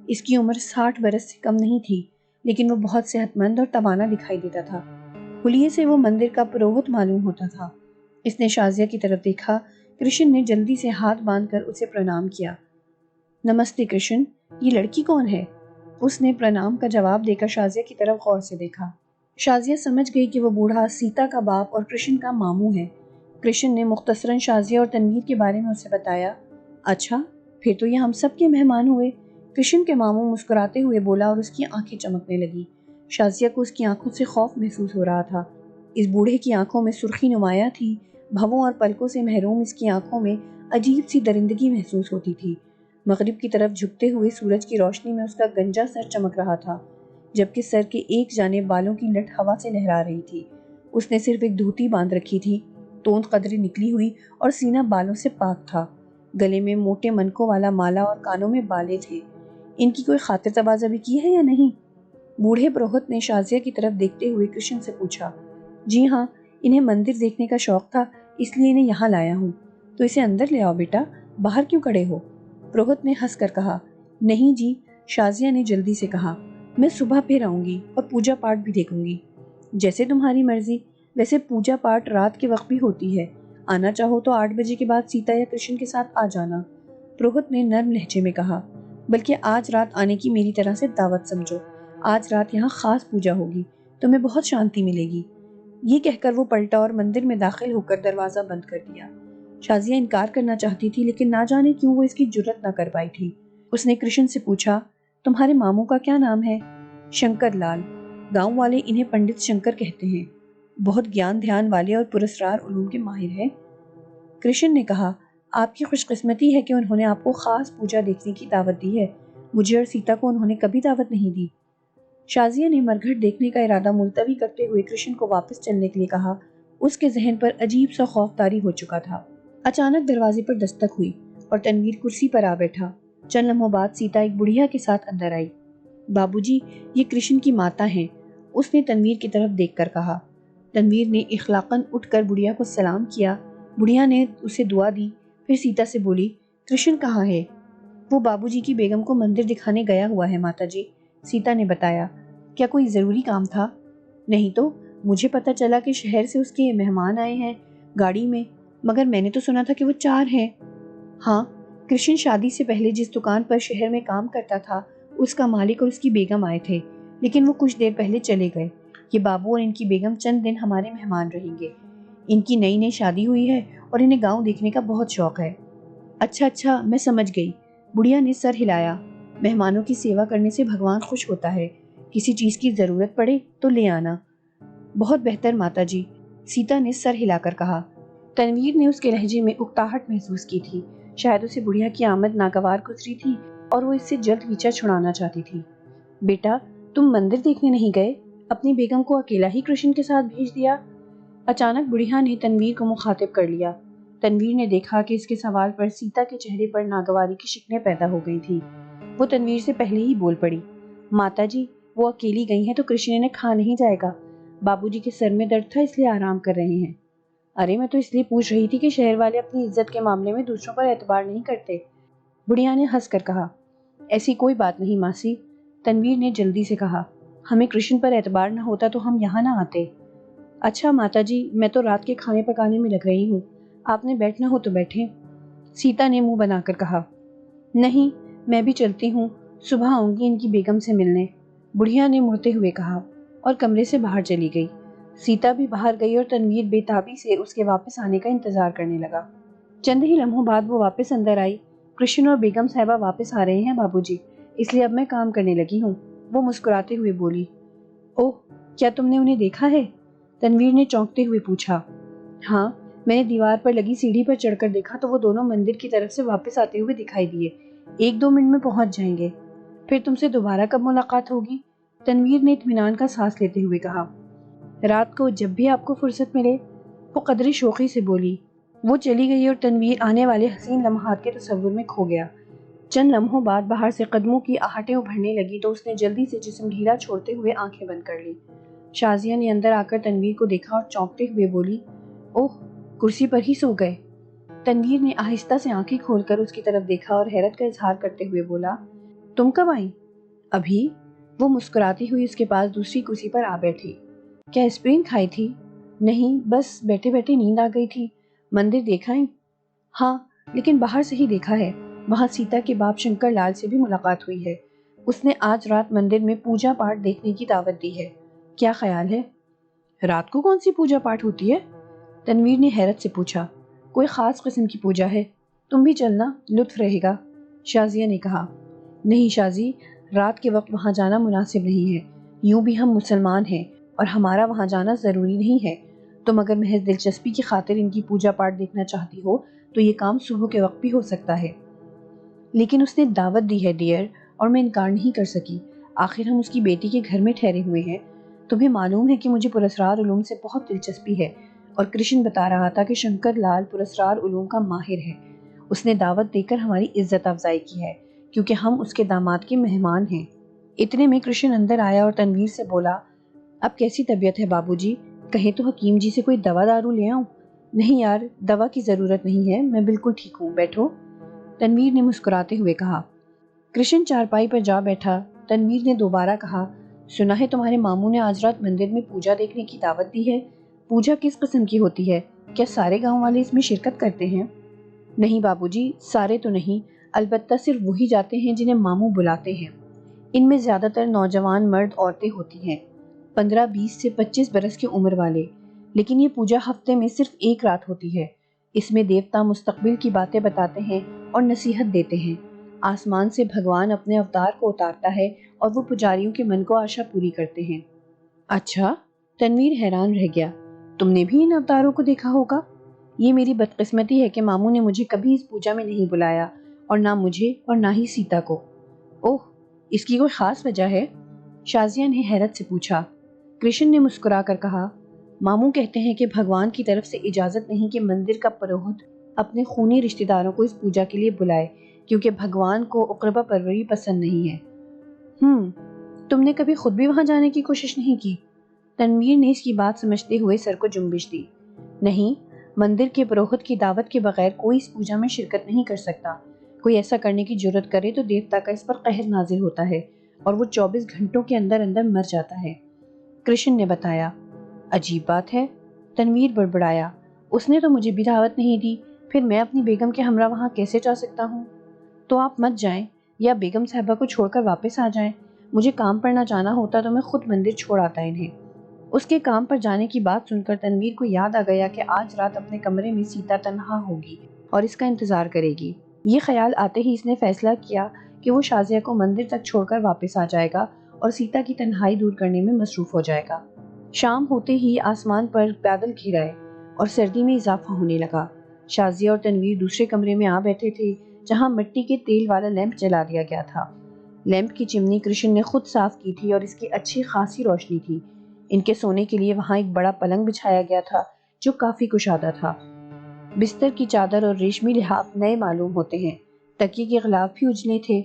اس کی عمر 60 برس سے کم نہیں تھی، لیکن وہ بہت صحت مند اور توانا دکھائی دیتا تھا۔ حلیے سے وہ مندر کا پروہت معلوم ہوتا تھا۔ اس نے شازیہ کی طرف دیکھا۔ کرشن نے جلدی سے ہاتھ باندھ کر اسے پرنام کیا۔ نمستے کرشن، یہ لڑکی کون ہے؟ اس نے پرنام کا جواب دے کر شازیہ کی طرف غور سے دیکھا۔ شازیہ سمجھ گئی کہ وہ بوڑھا سیتا کا باپ اور کرشن کا ماموں ہے۔ کرشن نے مختصراً شازیہ اور تنویر کے بارے میں اسے بتایا۔ اچھا، پھر تو یہ ہم سب کے مہمان ہوئے۔ کرشن کے ماموں مسکراتے ہوئے بولا اور اس کی آنکھیں چمکنے لگی۔ شازیہ کو اس کی آنکھوں سے خوف محسوس ہو رہا تھا۔ اس بوڑھے کی آنکھوں میں سرخی نمایاں تھی، بھووں اور پلکوں سے محروم اس کی آنکھوں میں عجیب سی درندگی محسوس ہوتی تھی۔ مغرب کی طرف جھکتے ہوئے سورج کی روشنی میں اس کا گنجا سر چمک رہا تھا، جبکہ سر کے ایک جانب بالوں کی لٹ ہوا سے لہرا رہی تھی۔ اس نے صرف ایک دھوتی باندھ رکھی تھی، توند قدرے نکلی ہوئی اور سینہ بالوں سے پاک تھا۔ گلے میں موٹے منکوں والا مالا اور کانوں میں بالے تھے۔ ان کی کوئی خاطر تواضع بھی کی ہے یا نہیں؟ بوڑھے پروہت نے شازیہ کی طرف دیکھتے ہوئے کرشن سے پوچھا۔ جی ہاں، انہیں مندر دیکھنے کا شوق تھا، اس لیے انہیں یہاں لایا ہوں۔ تو اسے اندر لے آؤ بیٹا، باہر کیوں کھڑے ہو؟ پروہت نے ہنس کر کہا۔ نہیں جی، شازیہ نے جلدی سے کہا، میں صبح پھر آؤں گی اور پوجا پاٹ بھی دیکھوں گی۔ جیسے تمہاری مرضی، ویسے پوجا پاٹ رات کے وقت بھی ہوتی ہے، آنا چاہو تو 8 بجے کے بعد سیتا یا کرشن کے ساتھ آ جانا، پروہت نے نرم لہجے میں کہا۔ بلکہ آج رات آنے کی میری طرح سے دعوت سمجھو، آج رات یہاں خاص پوجا ہوگی، تمہیں بہت شانتی ملے گی۔ یہ کہہ کر وہ پلٹا اور مندر میں داخل ہو کر دروازہ بند کر دیا۔ شازیہ انکار کرنا چاہتی تھی، لیکن نہ جانے کیوں وہ اس کی جرت نہ کر پائی تھی۔ اس نے کرشن سے پوچھا، تمہارے ماموں کا کیا نام ہے؟ شنکر لال، گاؤں والے انہیں پنڈت شنکر کہتے ہیں، بہت گیان دھیان والے اور پراسرار علوم کے ماہر ہیں۔ کرشن نے کہا، آپ کی خوش قسمتی ہے کہ انہوں نے آپ کو خاص پوجا دیکھنے کی دعوت دی ہے، مجھے اور سیتا کو انہوں نے کبھی دعوت نہیں دی۔ شازیہ نے مرگھٹ دیکھنے کا ارادہ ملتوی کرتے ہوئے کرشن کو واپس چلنے کے لیے کہا۔ اس کے ذہن پر عجیب سا خوف طاری ہو چکا تھا۔ اچانک دروازے پر دستک ہوئی اور تنویر کرسی پر آ بیٹھا۔ چند لمحوں بعد سیتا ایک بڑھیا کے ساتھ اندر آئی۔ بابو جی، یہ کرشن کی ماتا ہیں، اس نے تنویر کی طرف دیکھ کر کہا۔ تنویر نے اخلاقاً اٹھ کر بڑھیا کو سلام کیا۔ بڑھیا نے اسے دعا دی، پھر سیتا سے بولی، کرشن کہاں ہے؟ وہ بابو جی کی بیگم کو مندر دکھانے گیا ہوا ہے ماتا جی، سیتا نے بتایا۔ کیا کوئی ضروری کام تھا؟ نہیں تو، مجھے پتہ چلا کہ شہر سے اس کے مہمان آئے ہیں گاڑی میں، مگر میں نے تو سنا تھا کہ وہ 4 ہیں۔ ہاں، کرشن شادی سے پہلے جس دکان پر شہر میں کام کرتا تھا، اس کا مالک اور اس کی بیگم آئے تھے، لیکن وہ کچھ دیر پہلے چلے گئے۔ یہ بابو اور ان کی بیگم چند دن ہمارے مہمان رہیں گے۔ ان کی نئی نئی شادی ہوئی ہے اور انہیں گاؤں دیکھنے کا بہت شوق ہے۔ اچھا، میں سمجھ گئی، بڑھیا نے سر ہلایا۔ مہمانوں کی سیوا کرنے سے بھگوان خوش ہوتا ہے، کسی چیز کی ضرورت پڑے تو لے آنا۔ بہت بہتر ماتا جی، سیتا نے سر ہلا کر کہا۔ تنویر نے اس کے لہجے میں اکتاہٹ محسوس کی تھی، شاید اسے بڑھیا کی آمد ناگوار گزری تھی اور وہ اس سے جلد پیچھا چھڑانا چاہتی تھی۔ بیٹا، تم مندر دیکھنے نہیں گئے؟ اپنی بیگم کو اکیلا ہی کرشن کے ساتھ بھیج دیا؟ اچانک بڑھیا نے تنویر کو مخاطب کر لیا۔ تنویر نے دیکھا کہ اس کے سوال پر سیتا کے چہرے پر ناگواری کی شکنیں پیدا ہو گئی تھی۔ وہ تنویر سے پہلے ہی بول پڑی، ماتا جی، وہ اکیلی گئی ہیں تو کرشن انہیں کھا نہیں جائے گا، بابو جی کے سر میں درد تھا اس لیے آرام کر رہے ہیں۔ ارے میں تو اس لیے پوچھ رہی تھی کہ شہر والے اپنی عزت کے معاملے میں دوسروں پر اعتبار نہیں کرتے، بڑھیا نے ہنس کر کہا۔ ایسی کوئی بات نہیں ماسی، تنویر نے جلدی سے کہا، ہمیں کرشن پر اعتبار نہ ہوتا تو ہم یہاں نہ آتے۔ اچھا ماتا جی، میں تو رات کے کھانے پکانے میں لگ رہی ہوں، آپ نے بیٹھنا ہو تو بیٹھیں، سیتا نے منہ بنا کر کہا۔ نہیں، میں بھی چلتی ہوں، صبح آؤں گی ان کی بیگم سے ملنے، بڑھیا نے مڑتے ہوئے کہا اور کمرے سے باہر چلی گئی۔ سیتا بھی باہر گئی اور تنویر بے تابی سے اس کے واپس آنے کا انتظار کرنے لگا۔ چند ہی لمحوں بعد وہ واپس اندر آئی۔ کرشن اور بیگم صاحبہ واپس آ رہے ہیں بابو جی، اس لیے اب میں کام کرنے لگی ہوں، وہ مسکراتے ہوئے بولی۔ اوہ، کیا تم نے انہیں دیکھا ہے؟ تنویر نے چونکتے ہوئے پوچھا۔ ہاں، میں نے دیوار پر لگی سیڑھی پر چڑھ کر دیکھا تو وہ دونوں مندر کی طرف سے واپس آتے ہوئے دکھائی دیے، 1-2 منٹ میں پہنچ جائیں گے۔ پھر تم سے دوبارہ کب ملاقات ہوگی؟ تنویر نے اطمینان کا سانس لیتے ہوئے کہا۔ رات کو جب بھی آپ کو فرصت ملے، وہ قدرے شوخی سے بولی۔ وہ چلی گئی اور تنویر آنے والے حسین لمحات کے تصور میں کھو گیا۔ چند لمحوں بعد باہر سے قدموں کی آہٹیں ابھرنے لگی تو اس نے جلدی سے جسم ڈھیلا چھوڑتے ہوئے آنکھیں بند کر لی۔ شازیہ نے اندر آ کر تنویر کو دیکھا اور چونکتے ہوئے بولی، اوہ، کرسی پر ہی سو گئے؟ تنویر نے آہستہ سے آنکھیں کھول کر اس کی طرف دیکھا اور حیرت کا اظہار کرتے ہوئے بولا، تم کب آئی؟ ابھی۔ وہ مسکراتی ہوئی اس کے پاس دوسری کرسی پر آ بیٹھی۔ کیا اسپرین کھائی تھی؟ نہیں، بس بیٹھے بیٹھے نیند آ گئی تھی۔ مندر دیکھا ہے؟ ہاں، لیکن باہر سے ہی دیکھا ہے۔ وہاں سیتا کے باپ شنکر لال سے بھی ملاقات ہوئی ہے۔ اس نے آج رات مندر میں پوجا پاٹ دیکھنے کی دعوت دی ہے۔ کیا خیال ہے؟ رات کو کون سی پوجا پاٹ ہوتی ہے؟ تنویر نے حیرت سے پوچھا۔ کوئی خاص قسم کی پوجا ہے، تم بھی چلنا، لطف رہے گا، شازیہ نے کہا۔ نہیں شازی، رات کے وقت وہاں جانا مناسب نہیں ہے۔ یوں بھی ہم مسلمان ہیں اور ہمارا وہاں جانا ضروری نہیں ہے۔ تم اگر محض دلچسپی کی خاطر ان کی پوجا پاٹ دیکھنا چاہتی ہو تو یہ کام صبح کے وقت بھی ہو سکتا ہے۔ لیکن اس نے دعوت دی ہے ڈیئر، اور میں انکار نہیں کر سکی۔ آخر ہم اس کی بیٹی کے گھر میں ٹھہرے ہوئے ہیں۔ تمہیں معلوم ہے کہ مجھے پراسرار علوم سے بہت دلچسپی ہے، اور کرشن بتا رہا تھا کہ شنکر لال پراسرار علوم کا ماہر ہے۔ اس نے دعوت دے کر ہماری عزت افزائی کی ہے، کیونکہ ہم اس کے داماد کے مہمان ہیں۔ اتنے میں کرشن اندر آیا اور تنویر سے بولا، اب کیسی طبیعت ہے بابو جی؟ کہیں تو حکیم جی سے کوئی دوا دارو لے آؤں؟ نہیں یار، دوا کی ضرورت نہیں ہے، میں بالکل ٹھیک ہوں، بیٹھو، تنویر نے مسکراتے ہوئے کہا۔ کرشن چارپائی پر جا بیٹھا۔ تنویر نے دوبارہ کہا، سنا ہے تمہارے ماموں نے آج رات مندر میں پوجا دیکھنے کی دعوت دی ہے۔ پوجا کس قسم کی ہوتی ہے؟ کیا سارے گاؤں والے اس میں شرکت کرتے ہیں؟ نہیں بابو جی، سارے تو نہیں، البتہ صرف وہی جاتے ہیں جنہیں ماموں بلاتے ہیں۔ ان میں زیادہ تر نوجوان مرد عورتیں ہوتی ہیں، 15-20 سے 25 برس کی عمر والے۔ لیکن یہ پوجا ہفتے میں صرف ایک رات ہوتی ہے۔ اس میں دیوتا مستقبل کی باتیں بتاتے ہیں اور نصیحت دیتے ہیں۔ آسمان سے بھگوان اپنے اوتار کو اتارتا ہے اور وہ پجاریوں کے من کو آشا پوری کرتے ہیں۔ اچھا، تنویر حیران رہ گیا، تم نے بھی ان اوتاروں کو دیکھا ہوگا؟ یہ میری بدقسمتی ہے کہ ماموں نے مجھے کبھی اس پوجا میں نہیں بلایا، اور نہ مجھے اور نہ ہی سیتا کو۔ اوہ، اس کی کوئی خاص وجہ ہے؟ شازیہ نے حیرت سے پوچھا۔ کرشن نے مسکرا کر کہا، ماموں کہتے ہیں کہ بھگوان کی طرف سے اجازت نہیں کہ مندر کا پروہت اپنے خونی رشتہ داروں کو اس پوجا کے لیے بلائے، کیونکہ بھگوان کو اقربا پروری پسند نہیں ہے۔ تم نے کبھی خود بھی وہاں جانے کی کوشش نہیں کی؟ تنویر نے اس کی بات سمجھتے ہوئے سر کو جنبش دی۔ نہیں، مندر کے پروہت کی دعوت کے بغیر کوئی اس پوجا میں شرکت نہیں کر سکتا۔ کوئی ایسا کرنے کی جرت کرے تو دیوتا کا اس پر قہر نازل ہوتا ہے، اور وہ 24 گھنٹوں کے اندر اندر مر جاتا ہے، کرشن نے بتایا۔ عجیب بات ہے، تنویر بڑبڑایا، اس نے تو مجھے بھی دعوت نہیں دی، پھر میں اپنی بیگم کے ہمراہ وہاں کیسے جا سکتا ہوں؟ تو آپ مت جائیں، یا بیگم صاحبہ کو چھوڑ کر واپس آ جائیں۔ مجھے کام پر نہ جانا ہوتا تو میں خود مندر چھوڑ آتا انہیں۔ اس کے کام پر جانے کی بات سن کر تنویر کو یاد آ گیا کہ آج رات اپنے کمرے میں سیتا تنہا ہوگی اور اس کا انتظار کرے گی۔ یہ خیال آتے ہی اس نے فیصلہ کیا کہ وہ شازیہ کو مندر تک چھوڑ کر واپس آ جائے گا اور سیتا کی تنہائی دور کرنے میں مصروف ہو جائے گا۔ شام ہوتے ہی آسمان پر بادل گھر آئے اور سردی میں اضافہ ہونے لگا۔ شازیہ اور تنویر دوسرے کمرے میں آ بیٹھے تھے، جہاں مٹی کے تیل والا لیمپ جلا دیا گیا تھا۔ لیمپ کی چمنی کرشن نے خود صاف کی تھی اور اس کی اچھی خاصی روشنی تھی۔ ان کے سونے کے لیے وہاں ایک بڑا پلنگ بچھایا گیا تھا جو کافی کشادہ تھا۔ بستر کی چادر اور ریشمی لحاف نئے معلوم ہوتے ہیں، تکیے کے غلاف بھی اجلے تھے۔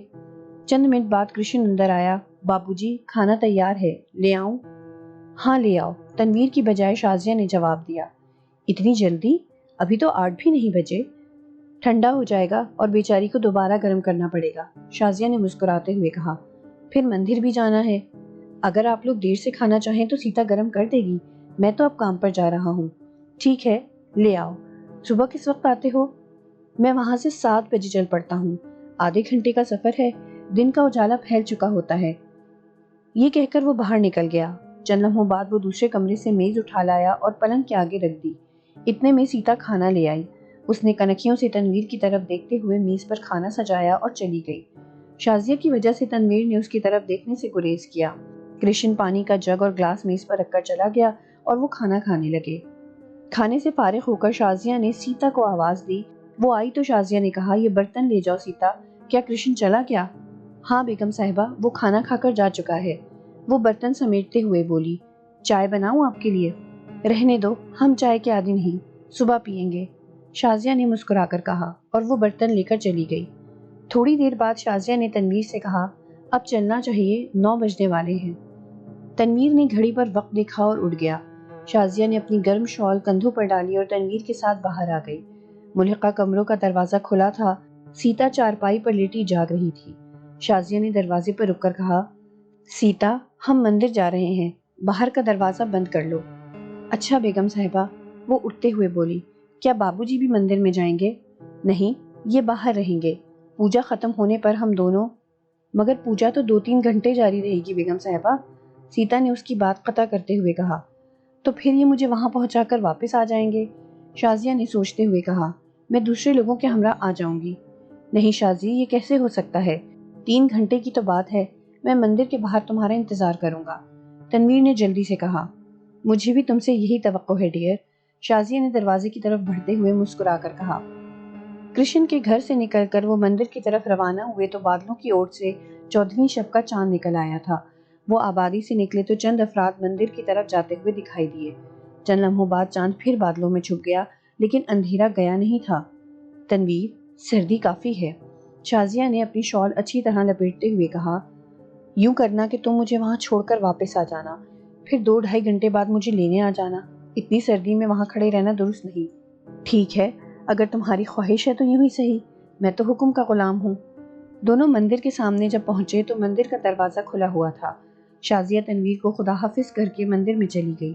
چند منٹ بعد کرشن اندر آیا۔ بابو جی، کھانا تیار ہے، لے آؤں؟ ہاں لے آؤ، تنویر کی بجائے شازیہ نے جواب دیا۔ اتنی جلدی؟ ابھی تو 8 بھی نہیں بجے۔ ٹھنڈا ہو جائے گا اور بیچاری کو دوبارہ گرم کرنا پڑے گا، شازیہ نے مسکراتے ہوئے کہا۔ پھر مندر بھی جانا ہے۔ اگر آپ لوگ دیر سے کھانا چاہیں تو سیتا گرم کر دے گی، میں تو اب کام پر جا رہا ہوں۔ ٹھیک ہے، لے آؤ۔ صبح کس وقت آتے ہو؟ میں وہاں سے 7 بجے چل پڑتا ہوں، آدھے گھنٹے کا سفر ہے، دن کا اجالا پھیل چکا ہوتا ہے۔ یہ کہہ کر وہ باہر نکل گیا۔ چند لمحوں بعد وہ دوسرے کمرے سے میز اٹھا لایا اور پلنگ کے آگے رکھ دی۔ اتنے میں سیتا کھانا لے آئی۔ اس نے کنکھیوں سے تنویر کی طرف دیکھتے ہوئے میز پر کھانا سجایا اور چلی گئی۔ شازیہ کی وجہ سے تنویر نے اس کی طرف دیکھنے سے گریز کیا۔ کرشن پانی کا جگ اور گلاس میز پر رکھ کر چلا گیا اور وہ کھانا کھانے لگے۔ کھانے سے فارغ ہو کر شازیہ نے سیتا کو آواز دی۔ وہ آئی تو شازیہ نے کہا، یہ برتن لے جاؤ سیتا، کیا کرشن چلا گیا؟ ہاں بیگم صاحبہ، وہ کھانا کھا کر جا چکا ہے، وہ برتن سمیٹتے ہوئے بولی۔ چائے بناؤں آپ کے لیے؟ رہنے دو، ہم چائے کے عادی نہیں، صبح پئیں گے، شازیہ نے مسکرا کر کہا، اور وہ برتن لے کر چلی گئی۔ تھوڑی دیر بعد شازیہ نے تنویر سے کہا، اب چلنا چاہیے، 9 بجنے والے ہیں۔ تنویر نے گھڑی پر وقت دیکھا اور اٹھ گیا۔ شازیہ نے اپنی گرم شال کندھوں پر ڈالی اور تنویر کے ساتھ باہر آ گئی۔ ملحقہ کمروں کا دروازہ کھلا تھا۔ سیتا چارپائی پر لیٹی جاگ رہی تھی۔ شازیہ نے دروازے پر رک کر کہا، سیتا، ہم مندر جا رہے ہیں، باہر کا دروازہ بند کر لو۔ اچھا بیگم صاحبہ، وہ اٹھتے ہوئے بولی، کیا بابو جی بھی مندر میں جائیں گے؟ نہیں، یہ باہر رہیں گے، پوجا ختم ہونے پر ہم دونوں۔ مگر پوجا تو 2-3 گھنٹے جاری رہے گی بیگم صاحبہ، سیتا نے اس کی بات قطع کرتے ہوئے کہا۔ تو پھر یہ مجھے وہاں پہنچا کر واپس آ جائیں گے؟ شازیہ نے سوچتے ہوئے کہا، میں دوسرے لوگوں کے ہمراہ آ جاؤں گی۔ نہیں شازی، یہ کیسے ہو سکتا ہے؟ 3 گھنٹے کی تو بات ہے، میں مندر کے باہر تمہارا انتظار کروں گا، تنویر نے جلدی سے کہا۔ مجھے بھی تم سے یہی توقع ہے ڈیئر، شازیہ نے دروازے کی طرف بڑھتے ہوئے مسکرا کر کہا۔ کرشن کے گھر سے نکل کر وہ مندر کی طرف روانہ ہوئے تو بادلوں کی اوٹ سے 14ویں شب کا چاند نکل آیا تھا۔ وہ آبادی سے نکلے تو چند افراد مندر کی طرف جاتے ہوئے دکھائی دیے۔ چند لمحوں بعد چاند پھر بادلوں میں چھپ گیا، لیکن اندھیرا گیا نہیں تھا۔ تنویر، سردی کافی ہے، شازیہ نے اپنی شال اچھی طرح لپیٹتے ہوئے کہا۔ یوں کرنا کہ تم مجھے وہاں چھوڑ کر واپس آ جانا، پھر 2-2.5 گھنٹے بعد مجھے لینے آ جانا، اتنی سردی میں وہاں کھڑے رہنا درست نہیں۔ ٹھیک ہے، اگر تمہاری خواہش ہے تو یوں ہی صحیح، میں تو حکم کا غلام ہوں۔ دونوں مندر کے سامنے جب پہنچے تو مندر کا دروازہ کھلا ہوا تھا۔ شازیہ تنویر کو خدا حافظ کر کے مندر میں چلی گئی۔